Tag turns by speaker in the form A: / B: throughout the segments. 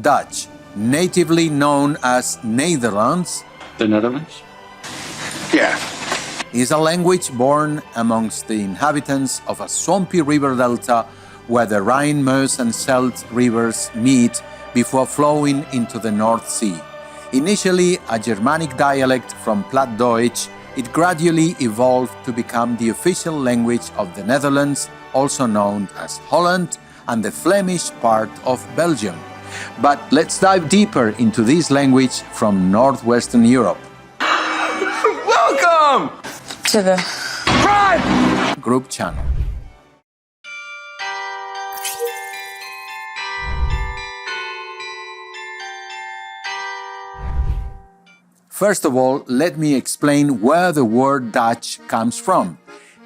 A: Dutch, natively known as Nederlands,
B: The Netherlands? Yeah.
A: is a language born amongst the inhabitants of a swampy river delta where the Rhine, Meuse and Scheldt rivers meet before flowing into the North Sea. Initially a Germanic dialect from Plattdeutsch, it gradually evolved to become the official language of the Netherlands, also known as Holland, and the Flemish part of Belgium. But let's dive deeper into this language from Northwestern Europe.
B: Welcome
C: to the
B: Prime
A: Group channel. First of all, let me explain where the word Dutch comes from.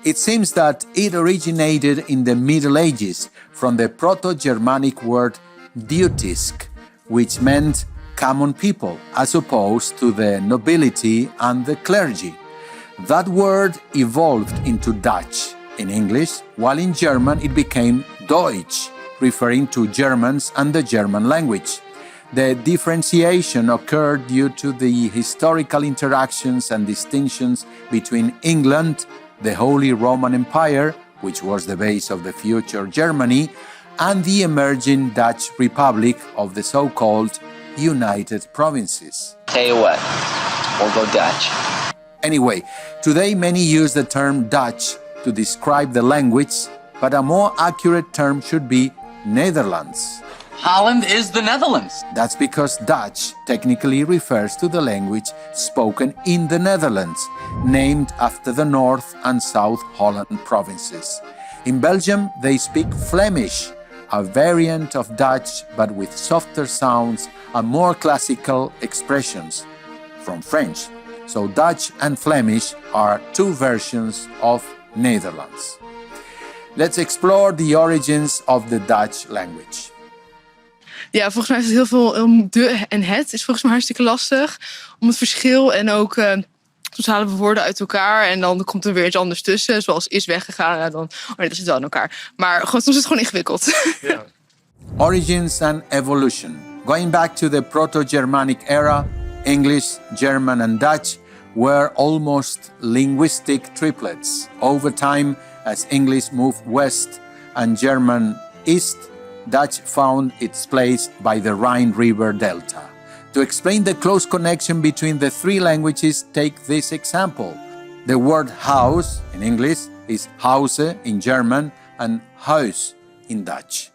A: It seems that it originated in the Middle Ages from the Proto-Germanic word diutisc, which meant common people, as opposed to the nobility and the clergy. That word evolved into Dutch in English, while in German it became Deutsch, referring to Germans and the German language. The differentiation occurred due to the historical interactions and distinctions between England, the Holy Roman Empire, which was the base of the future Germany, and the emerging Dutch Republic of the so-called United Provinces.
D: Tell you what, we'll go Dutch.
A: Anyway, today many use the term Dutch to describe the language, but a more accurate term should be Nederlands.
D: Holland is the Netherlands.
A: That's because Dutch technically refers to the language spoken in the Netherlands, named after the North and South Holland provinces. In Belgium, they speak Flemish, a variant of Dutch but with softer sounds and more classical expressions from French. So Dutch and Flemish are two versions of Nederlands. Let's explore the origins of the Dutch language.
C: Ja, volgens mij is het heel veel de en het is volgens mij hartstikke lastig. Om het verschil en ook soms halen we woorden uit elkaar en dan komt er weer iets anders tussen. Zoals is weggegaan, ja, dan oh nee, dat zit wel in elkaar. Maar gewoon, soms is het gewoon ingewikkeld.
B: Yeah.
A: Origins and evolution. Going back to the Proto-Germanic era, English, German and Dutch were almost linguistic triplets. Over time, as English moved west and German east, Dutch found its place by the Rhine River Delta. To explain the close connection between the three languages, take this example. The word house in English is Hause in German and Huis in Dutch.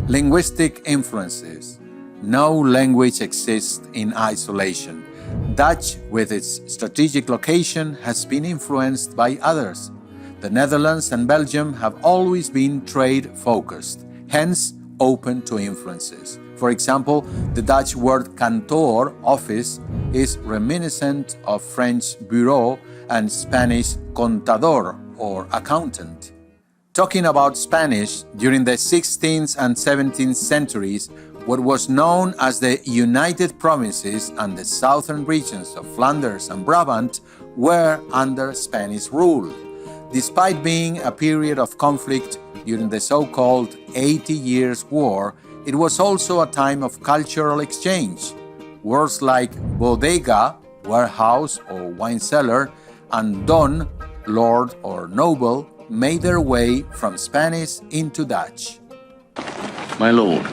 A: Linguistic influences. No language exists in isolation. Dutch, with its strategic location, has been influenced by others. The Netherlands and Belgium have always been trade-focused, hence open to influences. For example, the Dutch word kantoor, office, is reminiscent of French bureau and Spanish contador, or accountant. Talking about Spanish, during the 16th and 17th centuries, what was known as the United Provinces and the southern regions of Flanders and Brabant were under Spanish rule. Despite being a period of conflict during the so-called 80 Years' War, it was also a time of cultural exchange. Words like bodega, warehouse or wine cellar, and don, lord or noble, made their way from Spanish into Dutch.
B: My lord.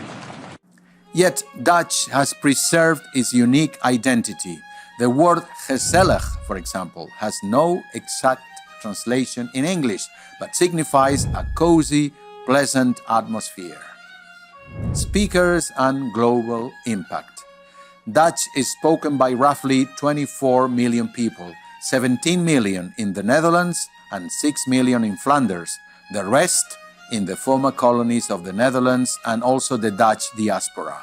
A: Yet Dutch has preserved its unique identity. The word gezellig, for example, has no exact translation in English, but signifies a cozy, pleasant atmosphere. Speakers and global impact. Dutch is spoken by roughly 24 million people, 17 million in the Netherlands and 6 million in Flanders, the rest in the former colonies of the Netherlands and also the Dutch diaspora.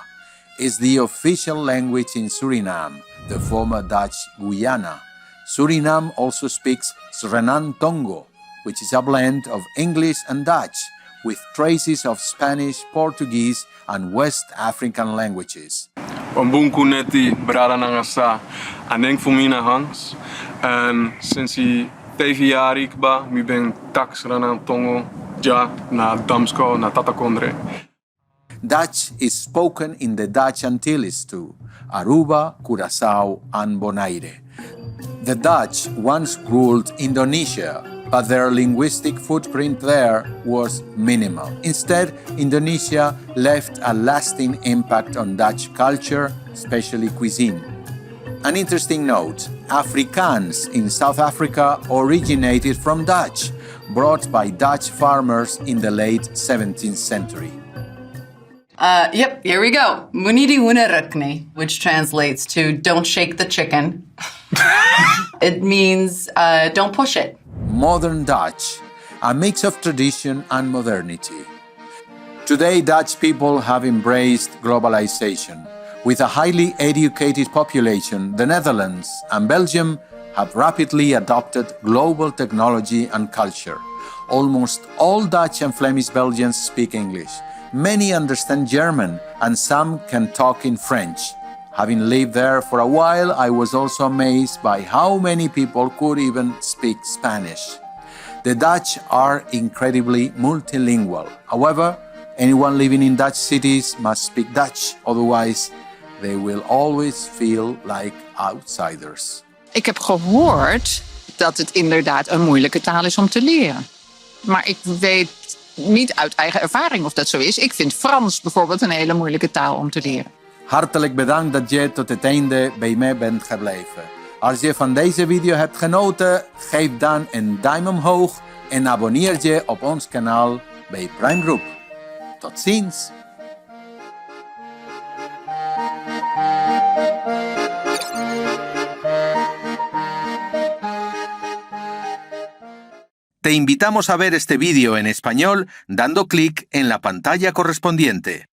A: Is the official language in Suriname, the former Dutch Guyana. Suriname also speaks Srenan Tongo, which is a blend of English and Dutch, with traces of Spanish, Portuguese, and West African languages.
E: Wambunku neti brada nangasa aneng fumina hans en sinds hij tevi jari ikba mi ben tax ranan tongo ja na damsko na tatakondre.
A: Dutch is spoken in the Dutch Antilles too, Aruba, Curaçao, and Bonaire. The Dutch once ruled Indonesia, but their linguistic footprint there was minimal. Instead, Indonesia left a lasting impact on Dutch culture, especially cuisine. An interesting note, Afrikaans in South Africa originated from Dutch, brought by Dutch farmers in the late 17th century.
F: Yep, here we go. Moenie die hoender ruk nie, which translates to don't shake the chicken. It means don't push it.
A: Modern Dutch, a mix of tradition and modernity. Today, Dutch people have embraced globalization. With a highly educated population, the Netherlands and Belgium have rapidly adopted global technology and culture. Almost all Dutch and Flemish Belgians speak English. Many understand German, and some can talk in French. Having lived there for a while, I was also amazed by how many people could even speak Spanish. The Dutch are incredibly multilingual. However, anyone living in Dutch cities must speak Dutch, otherwise they will always feel like outsiders.
G: Ik heb gehoord dat het inderdaad een moeilijke taal is om te leren. Maar ik weet niet uit eigen ervaring of dat zo is. Ik vind Frans bijvoorbeeld een hele moeilijke taal om te leren.
A: Hartelijk bedankt dat je tot het einde bij mij bent gebleven. Als je van deze video hebt genoten, geef dan een duim omhoog en abonneer je op ons kanaal bij Prime Group. Tot ziens! Te invitamos a ver este vídeo en español dando clic en la pantalla correspondiente.